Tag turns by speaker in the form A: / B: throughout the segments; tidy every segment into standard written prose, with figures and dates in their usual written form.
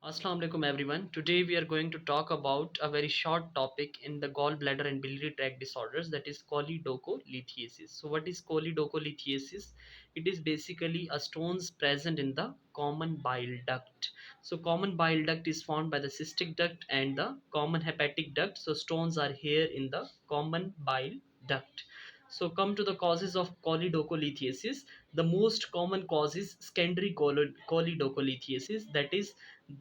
A: Assalamu alaikum everyone. Today we are going to talk about a very short topic in the gallbladder and biliary tract disorders, that is choledocholithiasis. So what is choledocholithiasis? It is basically a stones present in the common bile duct. So common bile duct is formed by the cystic duct and the common hepatic duct. So stones are here in the common bile duct. So come to the causes of choledocholithiasis. The most common cause is secondary choledocholithiasis. That is,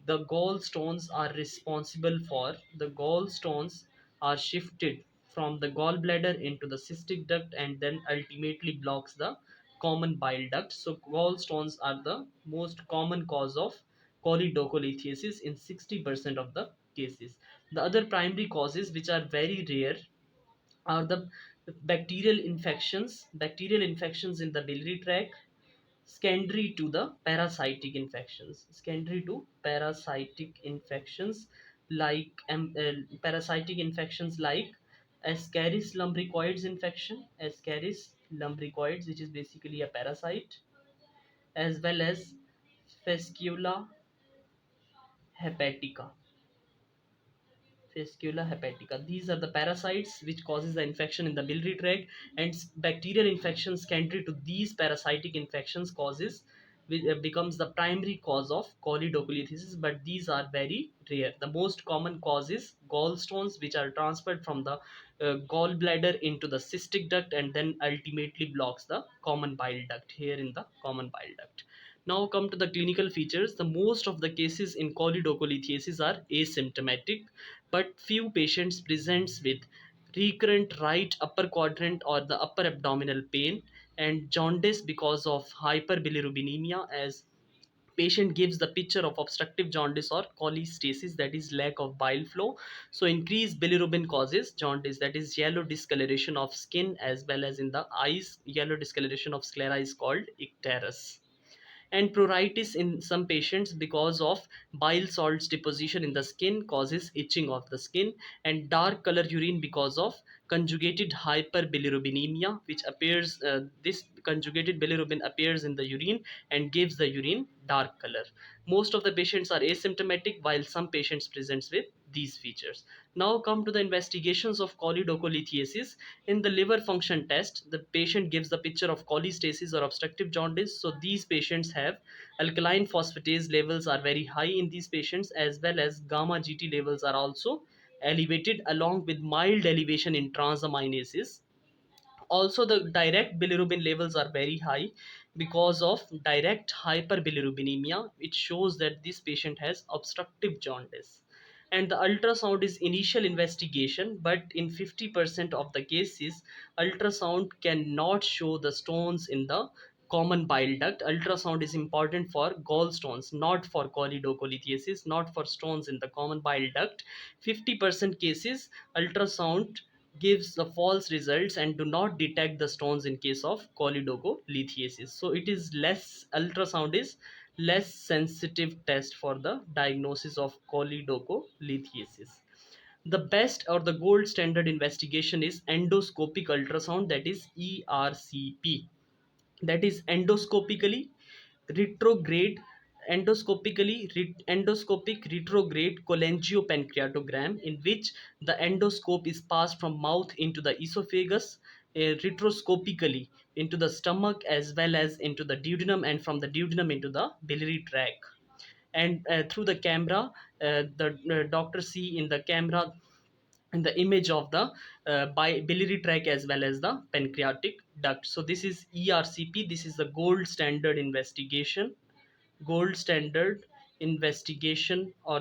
A: the gallstones are responsible for the gallstones are shifted from the gallbladder into the cystic duct and then ultimately blocks the common bile duct. So gallstones are the most common cause of choledocholithiasis in 60% of the cases. The other primary causes, which are very rare, are the bacterial infections in the biliary tract, secondary to the parasitic infections like parasitic infections like Ascaris lumbricoides infection, Ascaris lumbricoides, which is basically a parasite, as well as Fasciola hepatica. Fasciola hepatica. These are the parasites which causes the infection in the biliary tract, and bacterial infections secondary to these parasitic infections causes becomes the primary cause of choledocholithiasis. But these are very rare. The most common cause is gallstones, which are transferred from the gallbladder into the cystic duct and then ultimately blocks the common bile duct here in the common bile duct. Now come to the clinical features. The most of the cases in choledocholithiasis are asymptomatic, but few patients presents with recurrent right upper quadrant or the upper abdominal pain and jaundice because of hyperbilirubinemia, as patient gives the picture of obstructive jaundice or cholestasis, that is lack of bile flow. So increased bilirubin causes jaundice, that is yellow discoloration of skin, as well as in the eyes yellow discoloration of sclera is called icterus. And pruritus in some patients because of bile salts deposition in the skin causes itching of the skin, and dark color urine because of conjugated hyperbilirubinemia, which appears this conjugated bilirubin appears in the urine and gives the urine dark color. Most of the patients are asymptomatic, while some patients presents with these features. Now come to the investigations of choledocholithiasis. In the liver function test, the patient gives the picture of cholestasis or obstructive jaundice. So these patients have alkaline phosphatase levels are very high in these patients, as well as gamma GT levels are also elevated, along with mild elevation in transaminases. Also, the direct bilirubin levels are very high because of direct hyperbilirubinemia, which shows that this patient has obstructive jaundice. And the ultrasound is initial investigation, but in 50% of the cases ultrasound cannot show the stones in the common bile duct. Ultrasound is important for gallstones, not for choledocholithiasis, not for stones in the common bile duct. 50% cases ultrasound gives the false results and do not detect the stones in case of choledocholithiasis. So it is less, ultrasound is less sensitive test for the diagnosis of choledocholithiasis. The best or the gold standard investigation is endoscopic ultrasound, that is ERCP, that is retrograde endoscopic retrograde cholangiopancreatogram, in which the endoscope is passed from mouth into the esophagus, retroscopically into the stomach, as well as into the duodenum, and from the duodenum into the biliary tract. And through the camera, the doctor see in the camera in the image of the biliary tract as well as the pancreatic duct. So this is ERCP. This is the gold standard investigation, or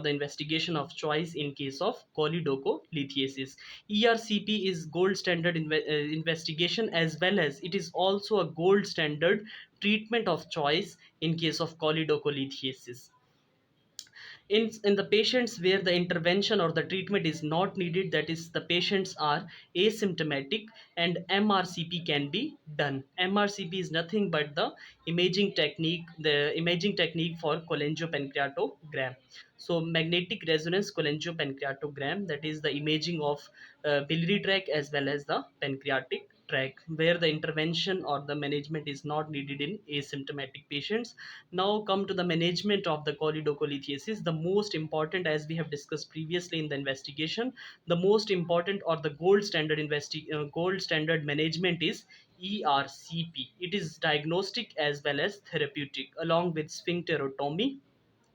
A: the investigation of choice in case of choledocholithiasis. ERCP is gold standard investigation, as well as it is also a gold standard treatment of choice in case of choledocholithiasis. In the patients where the intervention or the treatment is not needed, that is the patients are asymptomatic, and MRCP can be done. MRCP is nothing but the imaging technique for cholangiopancreatogram. So magnetic resonance cholangiopancreatogram, that is the imaging of biliary tract as well as the pancreatic tract where the intervention or the management is not needed in asymptomatic patients. Now come to the management of the choledocholitis. The most important, as we have discussed previously in the investigation, the most important or the gold standard management is ERCP. It is diagnostic as well as therapeutic, along with sphincterotomy,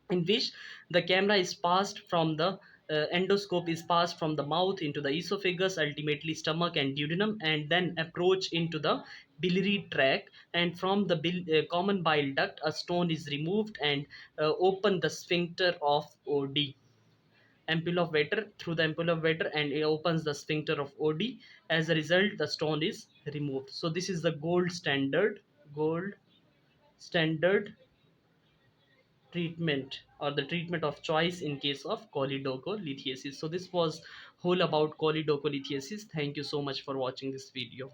A: in which the camera is passed from the endoscope is passed from the mouth into the esophagus, ultimately stomach and duodenum, and then approach into the biliary tract. And from the common bile duct, a stone is removed and open the sphincter of OD, ampulla of Vater, through the ampulla of Vater, and it opens the sphincter of OD. As a result, the stone is removed. So this is the gold standard treatment, or the treatment of choice in case of choledocholithiasis. So this was whole about choledocholithiasis. Thank you so much for watching this video.